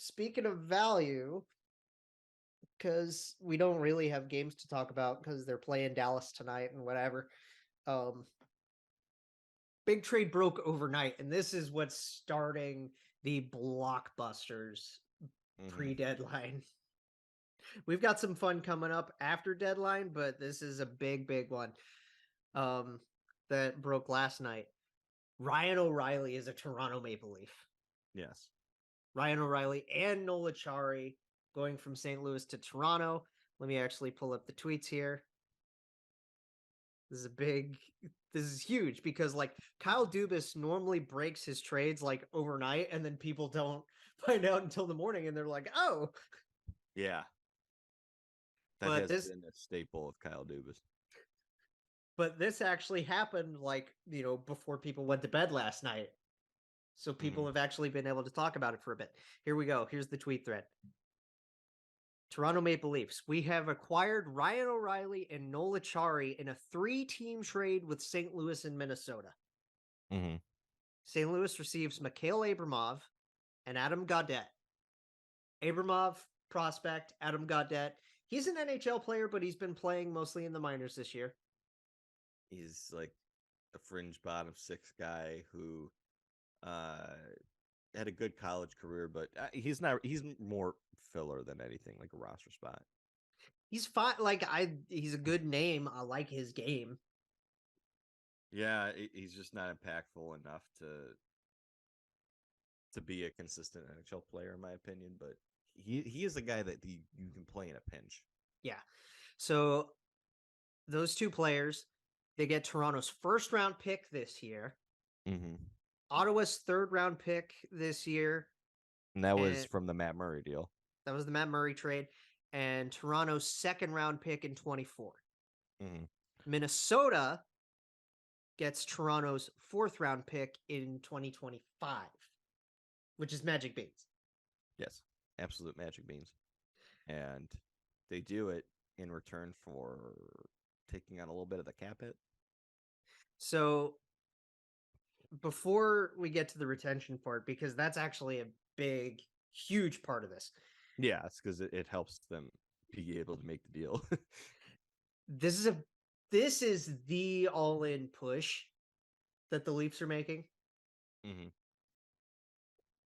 speaking of value, because we don't really have games to talk about because they're playing Dallas tonight and whatever. Um, big trade broke overnight, and this is what's starting the blockbusters pre-deadline. We've got some fun coming up after deadline, but this is a big one that broke last night. Ryan O'Reilly is a Toronto Maple Leaf. Yes. Ryan O'Reilly and Noel Acciari going from St. Louis to Toronto. Let me actually pull up the tweets here. This is huge because like Kyle Dubas normally breaks his trades like overnight and then people don't find out until the morning and they're like, oh. Yeah. That has been a staple of Kyle Dubas. But this actually happened like, before people went to bed last night. So people have actually been able to talk about it for a bit. Here we go. Here's the tweet thread. Toronto Maple Leafs. We have acquired Ryan O'Reilly and Noel Acciari in a 3-team trade with St. Louis and Minnesota. St. Louis receives Mikhail Abramov and Adam Gaudette. Abramov, prospect, Adam Gaudette. He's an NHL player, but he's been playing mostly in the minors this year. He's like a fringe bottom six guy who had a good college career, but he's more filler than anything, like a roster spot. He's fine. He's a good name. I like his game. Yeah, he's just not impactful enough to be a consistent NHL player, in my opinion. But he is a guy that you can play in a pinch. Yeah. So those two players, they get Toronto's first-round pick this year. Ottawa's third-round pick this year. And that was from the Matt Murray deal. That was the Matt Murray trade. And Toronto's second-round pick in 24. Minnesota gets Toronto's fourth-round pick in 2025, which is magic beans. Yes, absolute magic beans. And they do it in return for taking on a little bit of the cap hit. So before we get to the retention part, because that's actually a big, huge part of this. Yeah, it's because it helps them be able to make the deal. This is the all-in push that the Leafs are making.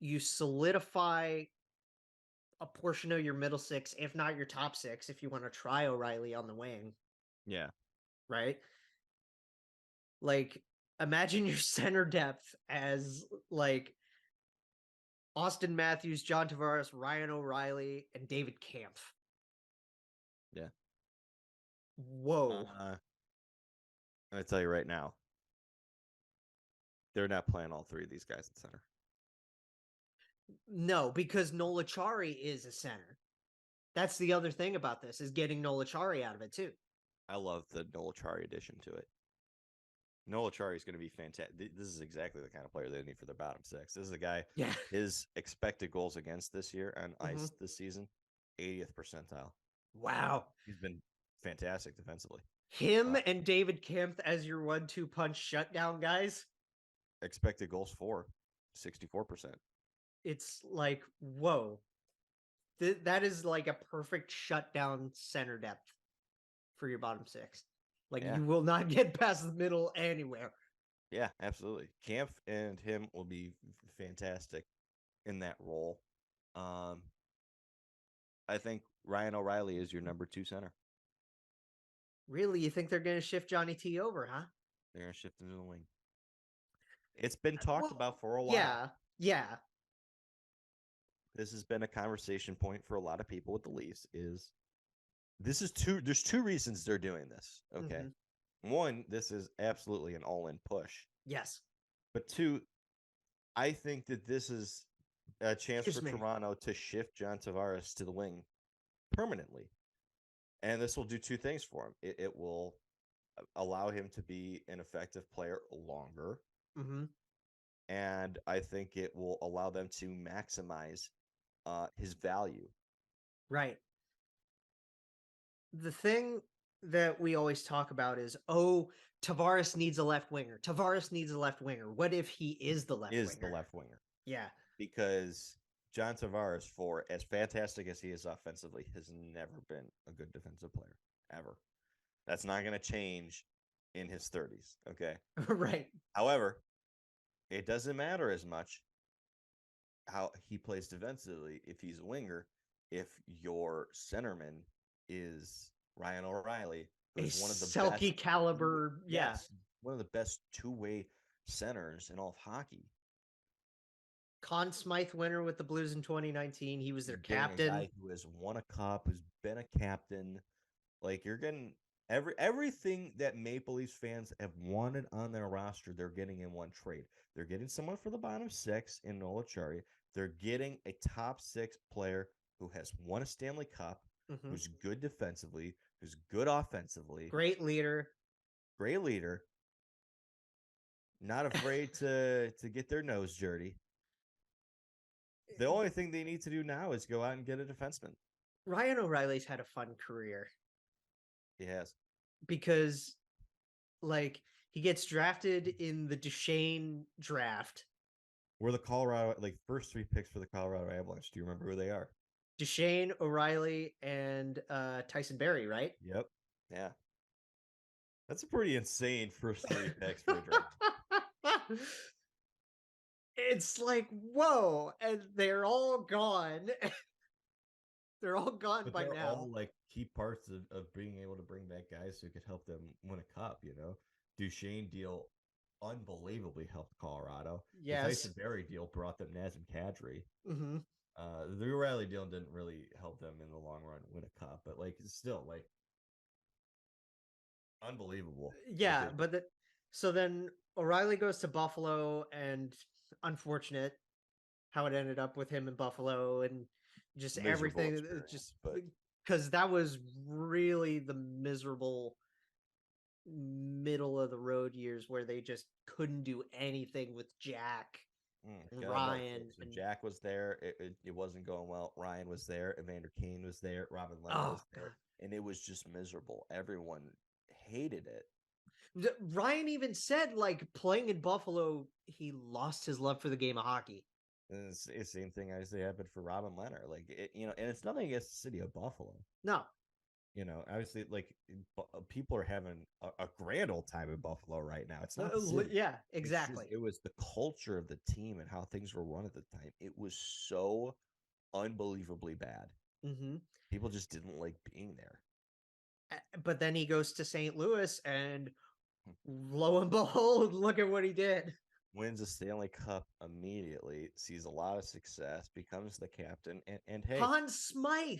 You solidify a portion of your middle six, if not your top six, if you want to try O'Reilly on the wing. Yeah. Right? Like, imagine your center depth as, like, Austin Matthews, John Tavares, Ryan O'Reilly, and David Kampf. Yeah. Whoa. I'm going to tell you right now, they're not playing all three of these guys at center. No, because Noel Acciari is a center. That's the other thing about this, is getting Noel Acciari out of it, too. I love the Noel Acciari addition to it. Noel Acciari is going to be fantastic. This is exactly the kind of player they need for their bottom six. This is a guy, his expected goals against this year on ice this season, 80th percentile. Wow. He's been fantastic defensively. Him and David Kempf as your 1-2 punch shutdown guys. Expected goals for 64%. It's like, whoa. That is like a perfect shutdown center depth for your bottom six. Like, you will not get past the middle anywhere. Yeah, absolutely. Kampf and him will be fantastic in that role. I think Ryan O'Reilly is your number 2 center. Really? You think they're going to shift Johnny T over, huh? They're going to shift him to the wing. It's been talked about for a while. Yeah. This has been a conversation point for a lot of people with the Leafs there's 2 reasons they're doing this. Okay. One, this is absolutely an all-in push. Yes. But 2, I think that this is a chance for Toronto to shift John Tavares to the wing permanently. And this will do 2 things for him. It will allow him to be an effective player longer. And I think it will allow them to maximize his value. Right. The thing that we always talk about is, Tavares needs a left winger. Tavares needs a left winger. What if he is the left winger? The left winger. Yeah. Because John Tavares, for as fantastic as he is offensively, has never been a good defensive player ever. That's not going to change in his 30s. Okay. Right. However, it doesn't matter as much how he plays defensively if he's a winger, if your centerman is Ryan O'Reilly, A who's one of the Selkie best caliber. Yeah. yes, one of the best two-way centers in all of hockey. Conn Smythe winner with the Blues in 2019. He was their Getting captain. a guy who has won a cup, who's been a captain. Like, you're getting everything that Maple Leafs fans have wanted on their roster, they're getting in one trade. They're getting someone for the bottom six in Noel Acciari. They're getting a top six player who has won a Stanley Cup, who's good defensively, who's good offensively. Great leader. Great leader. Not afraid to get their nose dirty. The only thing they need to do now is go out and get a defenseman. Ryan O'Reilly's had a fun career. He has. Because, like, he gets drafted in the Duchesne draft. We're the Colorado, like, first three picks for the Colorado Avalanche. Do you remember who they are? Duchesne, O'Reilly, and Tyson Barrie, right? Yep. Yeah. That's a pretty insane first three picks for a draft. It's like, whoa, and they're all gone. They're all gone but by they're now. all like key parts of being able to bring back guys who could help them win a cup, you know. Duchesne deal unbelievably helped Colorado. Yes. The Tyson Barrie deal brought them Nazem Kadri. Mm-hmm. The O'Reilly deal didn't really help them in the long run win a cup, but like still like unbelievable. Yeah, but so then O'Reilly goes to Buffalo, and unfortunate how it ended up with him in Buffalo, and just Miserable everything. Just because that was really the miserable middle of the road years where they just couldn't do anything with Jack and Ryan. So Jack was there. It wasn't going well. Ryan was there. Evander Kane was there. Robin Leonard was there. God. And it was just miserable. Everyone hated it. Ryan even said, like, playing in Buffalo, he lost his love for the game of hockey. And it's the same thing I say happened for Robin Leonard. Like, you know, and it's nothing against the city of Buffalo. No. You know, obviously, like, people are having a grand old time in Buffalo right now. It's not yeah, exactly. It was the culture of the team and how things were run at the time. It was so unbelievably bad. Mm-hmm. People just didn't like being there. But then he goes to St. Louis, and lo and behold, look at what he did. Wins a Stanley Cup immediately, sees a lot of success, becomes the captain, and hey, Conn Smythe.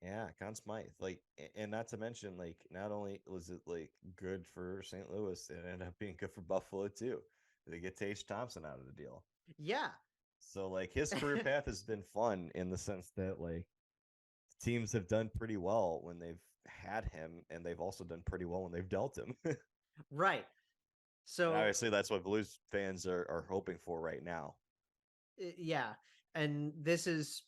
Yeah, Conn Smythe. Like, and not to mention, like, not only was it like good for St. Louis, it ended up being good for Buffalo too. They get Tage Thompson out of the deal. Yeah. So like his career path has been fun in the sense that like teams have done pretty well when they've had him, and they've also done pretty well when they've dealt him. Right. So and obviously that's what Blues fans are hoping for right now. Yeah. And this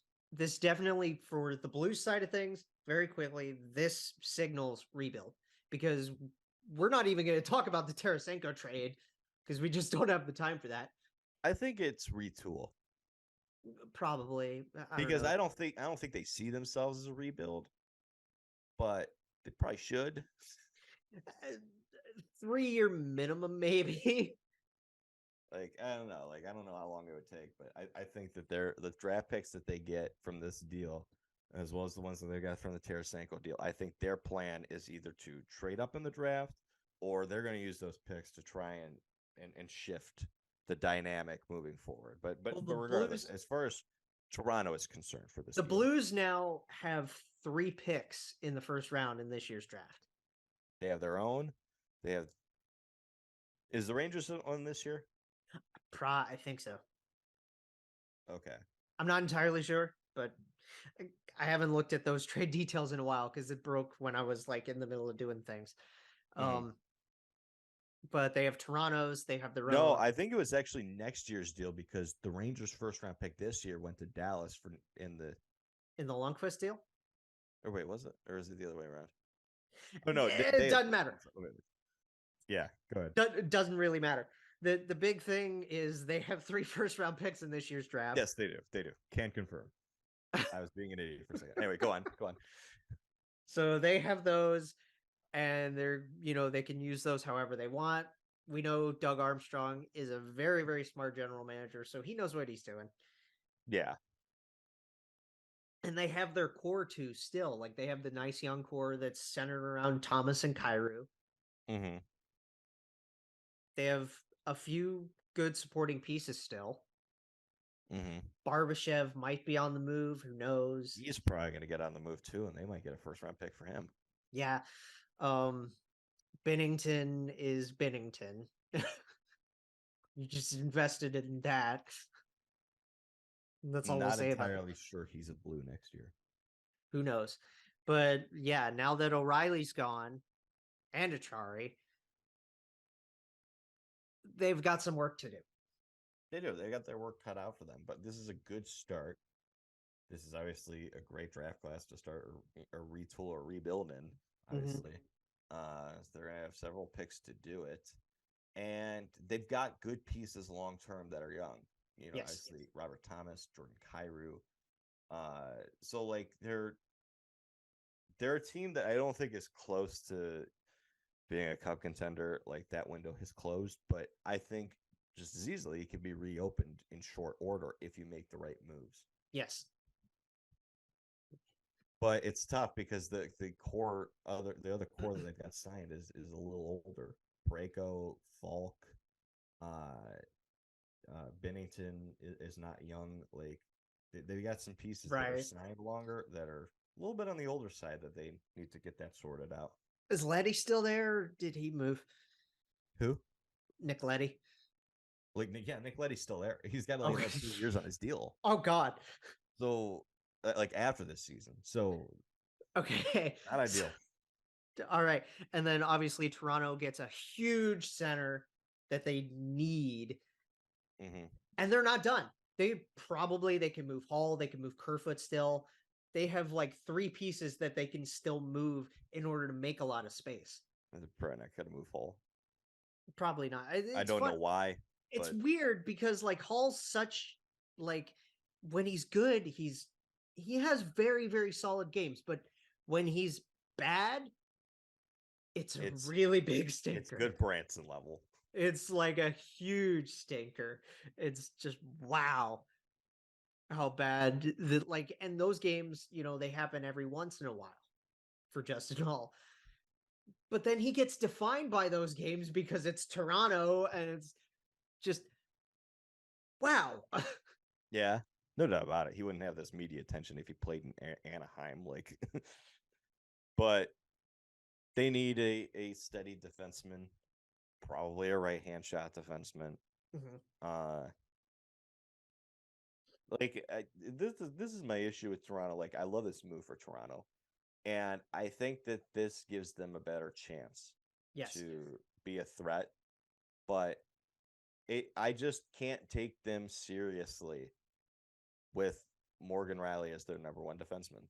definitely, for the Blues side of things, very quickly, this signals rebuild, because we're not even going to talk about the Tarasenko trade because we just don't have the time for that. I think it's retool. Probably. Because I don't think they see themselves as a rebuild, but they probably should. 3-year minimum, maybe. Like, I don't know. Like, I don't know how long it would take, but I think that the draft picks that they get from this deal, as well as the ones that they got from the Tarasenko deal, I think their plan is either to trade up in the draft, or they're going to use those picks to try and shift the dynamic moving forward. But regardless, as far as Toronto is concerned for this, the Blues now have 3 picks in the first round in this year's draft. They have their own. They have. Is the Rangers on this year? I think so. Okay. I'm not entirely sure, but I haven't looked at those trade details in a while because it broke when I was like in the middle of doing things. But they have Toronto's. They have their own. No, I think it was actually next year's deal, because the Rangers' first round pick this year went to Dallas in the Lundqvist deal. Or wait, was it? Or is it the other way around? Oh no, it doesn't matter. Yeah, go ahead. It doesn't really matter. The big thing is they have 3 first round picks in this year's draft. Yes, they do. They do. Can confirm. I was being an idiot for a second. Anyway, go on. Go on. So they have those, and they're, they can use those however they want. We know Doug Armstrong is a very, very smart general manager, so he knows what he's doing. Yeah. And they have their core too still. Like they have the nice young core that's centered around Thomas and Cairo. Mm-hmm. They have a few good supporting pieces still. Mm-hmm. Barbashev might be on the move. Who knows? He's probably going to get on the move too, and they might get a first-round pick for him. Yeah. Bennington is Bennington. You just invested in that. That's all we'll Not say about it. entirely sure he's a Blue next year. Who knows? But yeah, now that O'Reilly's gone and Acciari, they've got some work to do. They do. They got their work cut out for them, but this is a good start. This is obviously a great draft class to start a retool or rebuild in, obviously. So they're going to have several picks to do it. And they've got good pieces long term that are young. Yes. Obviously Robert Thomas, Jordan Cairo. So like they're a team that I don't think is close to being a cup contender. Like that window has closed, but I think just as easily it can be reopened in short order if you make the right moves. Yes. But it's tough because the other core that they've got signed is a little older. Braco, Falk, Bennington is not young. Like they got some pieces that are signed longer that are a little bit on the older side that they need to get that sorted out. Is Letty still there? Or did he move? Who? Nick Letty. Like Nick Letty's still there. He's got like 2 years on his deal. Oh God. So like after this season. So okay, not ideal. All right, and then obviously Toronto gets a huge center that they need, and they're not done. They can move Hall, they can move Kerfoot still. They have like 3 pieces that they can still move in order to make a lot of space. They're probably not going to move Hall. Probably not. I don't know why. It's weird because like Hall's such like when he's good, he has very, very solid games, but when he's bad, it's a really big stinker. It's good Branson level. It's like a huge stinker. It's just wow how bad and those games, they happen every once in a while for Justin Hall. But then he gets defined by those games because it's Toronto and it's just wow. Yeah, no doubt about it. He wouldn't have this media attention if he played in Anaheim. Like, but they need a steady defenseman, probably a right-hand shot defenseman. This is my issue with Toronto. Like, I love this move for Toronto, and I think that this gives them a better chance to be a threat. But I just can't take them seriously with Morgan Rielly as their number 1 defenseman.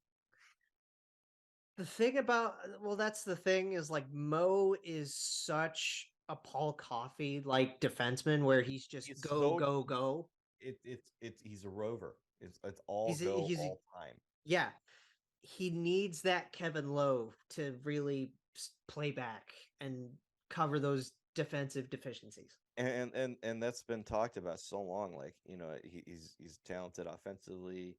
The thing about that's the thing is like Mo is such a Paul Coffey like defenseman where he's just go. He's a rover. It's all time. Yeah, he needs that Kevin Lowe to really play back and cover those defensive deficiencies. And that's been talked about so long. Like he's talented offensively.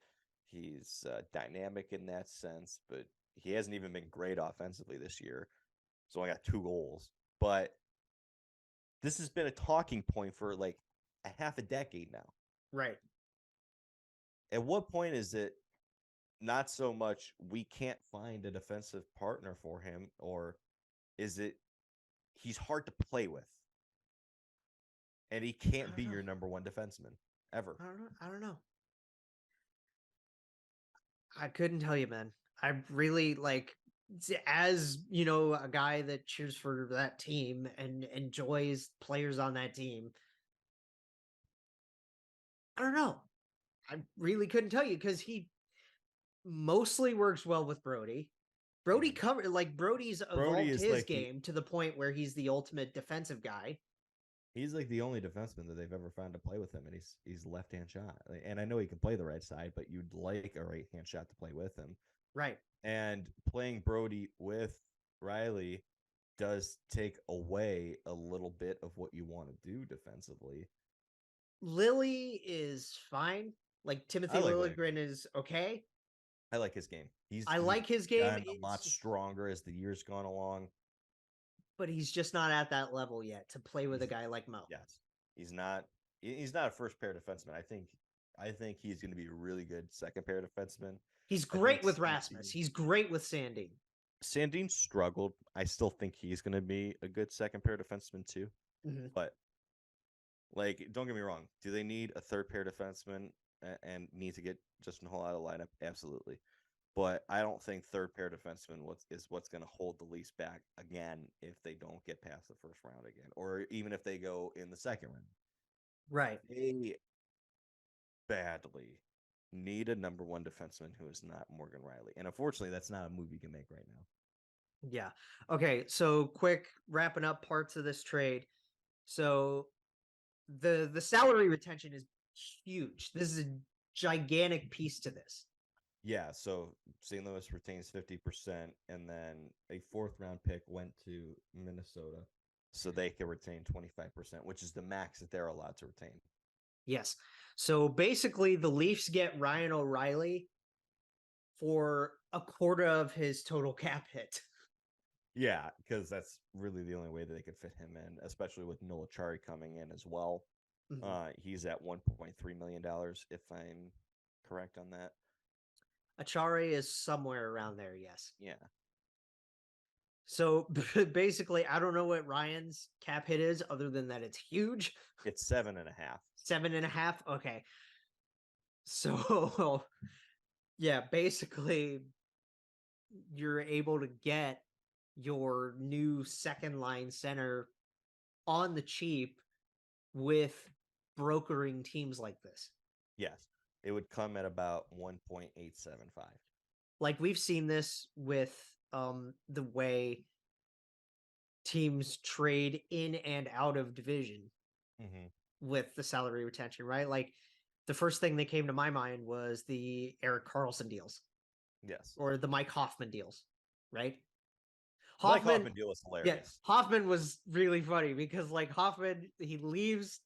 He's dynamic in that sense, but he hasn't even been great offensively this year. He's only got 2 goals. But this has been a talking point for like a half a decade now. Right. At what point is it not so much we can't find a defensive partner for him, or is it he's hard to play with and he can't be your number 1 defenseman ever? I don't know. I couldn't tell you, man. I really as a guy that cheers for that team and enjoys players on that team. I don't know. I really couldn't tell you because he mostly works well with Brody. Brody's evolved his game to the point where he's the ultimate defensive guy. He's like the only defenseman that they've ever found to play with him, and he's left-hand shot. And I know he can play the right side, but you'd like a right-hand shot to play with him. Right. And playing Brody with Riley does take away a little bit of what you want to do defensively. Lily is fine. Like Timothy Liljegren is okay. I like his game. I like his game. Gotten a lot stronger as the years gone along. But he's just not at that level yet to play with a guy like Mo. Yes. He's not a first pair defenseman. I think he's going to be a really good second pair defenseman. He's great with Rasmus. He's great with Sandin. Sandin struggled. I still think he's going to be a good second pair defenseman too. Mm-hmm. But like, don't get me wrong. Do they need a third pair defenseman and need to get Justin Hull out of the lineup? Absolutely. But I don't think third pair defenseman is what's going to hold the Leafs back again if they don't get past the first round again, or even if they go in the second round. Right. They badly need a number one defenseman who is not Morgan Riley. And unfortunately, that's not a move you can make right now. Yeah. Okay. So quick wrapping up parts of this trade. So the salary retention is huge. This is a gigantic piece to this. Yeah, so St. Louis retains 50%, and then a fourth round pick went to Minnesota, so they can retain 25%, which is the max that they're allowed to retain. Yes. So basically, the Leafs get Ryan O'Reilly for a quarter of his total cap hit. Yeah, because that's really the only way that they could fit him in, especially with Noel Acciari coming in as well. Mm-hmm. He's at $1.3 million, if I'm correct on that. Acciari is somewhere around there, yes. Yeah. So basically, I don't know what Ryan's cap hit is, other than that it's huge. It's 7.5. 7.5? Okay. So, yeah, basically, you're able to get your new second line center on the cheap with brokering teams like this. Yes. It would come at about 1.875. Like we've seen this with the way teams trade in and out of division with the salary retention, right? Like the first thing that came to my mind was the Erik Karlsson deals. Yes. Or the Mike Hoffman deals, right? Mike Hoffman deal was hilarious. Yeah, Hoffman was really funny because like Hoffman, he leaves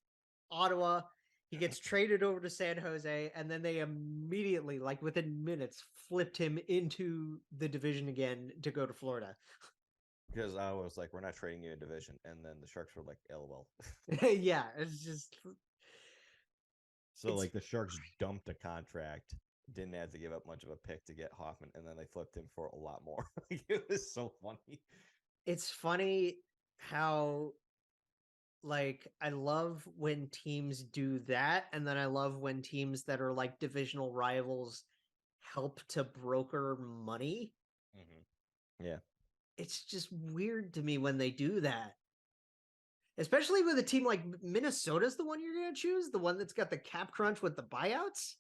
Ottawa, he gets traded over to San Jose, and then they immediately, like within minutes, flipped him into the division again to go to Florida. Because I was like, we're not trading you a division. And then the Sharks were like, LOL. Yeah, it's just... So, like, the Sharks dumped a contract, didn't have to give up much of a pick to get Hoffman, and then they flipped him for a lot more. It was so funny. It's funny how... Like, I love when teams do that, and then I love when teams that are like divisional rivals help to broker money. Mm-hmm. Yeah. It's just weird to me when they do that. Especially with a team like Minnesota's the one you're going to choose, the one that's got the cap crunch with the buyouts.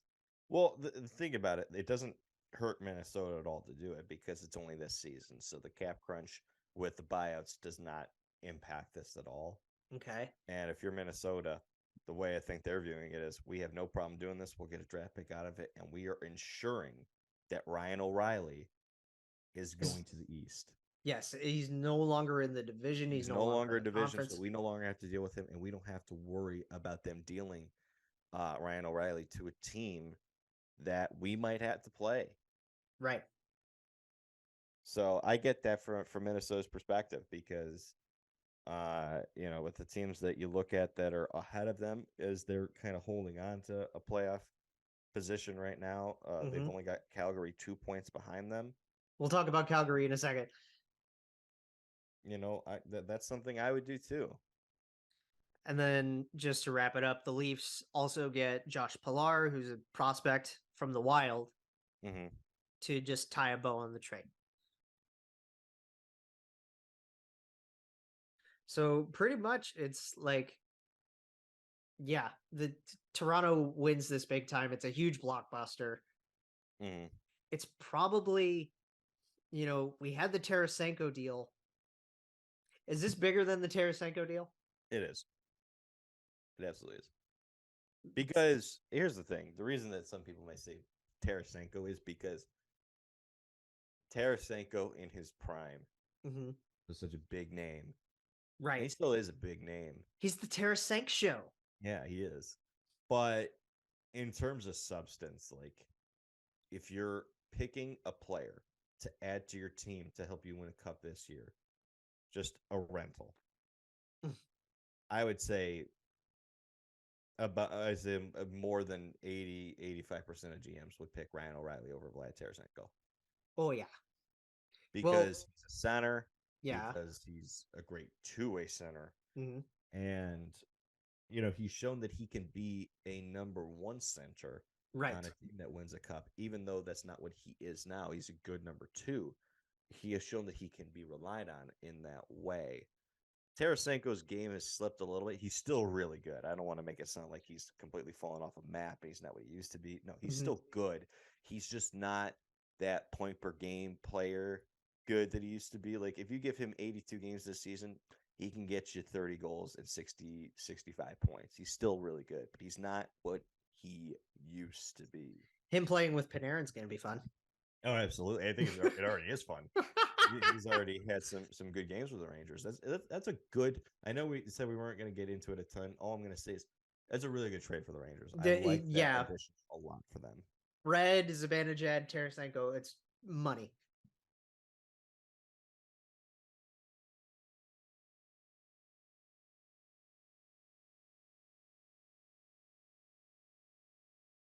Well, the thing about it, it doesn't hurt Minnesota at all to do it because it's only this season. So the cap crunch with the buyouts does not impact this at all. Okay. And if you're Minnesota, the way I think they're viewing it is we have no problem doing this. We'll get a draft pick out of it. And we are ensuring that Ryan O'Reilly is going to the East. Yes, he's no longer in the division. He's no longer in division, so we no longer have to deal with him, and we don't have to worry about them dealing Ryan O'Reilly to a team that we might have to play. Right. So I get that from Minnesota's perspective because, with the teams that you look at that are ahead of them, is they're kind of holding on to a playoff position right now. They've only got Calgary 2 points behind them. We'll talk about Calgary in a second. That's something I would do too. And then just to wrap it up, the Leafs also get Josh Pilar, who's a prospect from the Wild, to just tie a bow on the trade. So pretty much it's like, yeah, the Toronto wins this big time. It's a huge blockbuster. It's probably, we had the Tarasenko deal. Is this bigger than the Tarasenko deal? It is. It absolutely is. Because here's the thing: the reason that some people may say Tarasenko is because Tarasenko in his prime was such a big name. Right. And he still is a big name. He's the Tarasenko show. Yeah, he is. But in terms of substance, like if you're picking a player to add to your team to help you win a cup this year, just a rental. I would say about more than 85% of GMs would pick Ryan O'Reilly over Vlad Tarasenko. Oh yeah. Because he's a center, yeah. because he's a great two-way center. Mm-hmm. And he's shown that he can be a number one center on a team that wins a cup, even though that's not what he is now. He's a good number two. He has shown that he can be relied on in that way. Tarasenko's game has slipped a little bit. He's still really good. I don't want to make it sound like he's completely fallen off a map and he's not what he used to be. No, he's still good. He's just not that point per game player good that he used to be. Like if you give him 82 games this season, he can get you 30 goals and 60, 65 points. He's still really good, but he's not what he used to be. Him playing with Panarin's going to be fun. Oh, absolutely. I think it already is fun. He's already had some good games with the Rangers. That's a good. I know we said we weren't going to get into it a ton. All I'm going to say is that's a really good trade for the Rangers. I like that addition a lot for them. Red, Zibanejad, Tarasenko. It's money.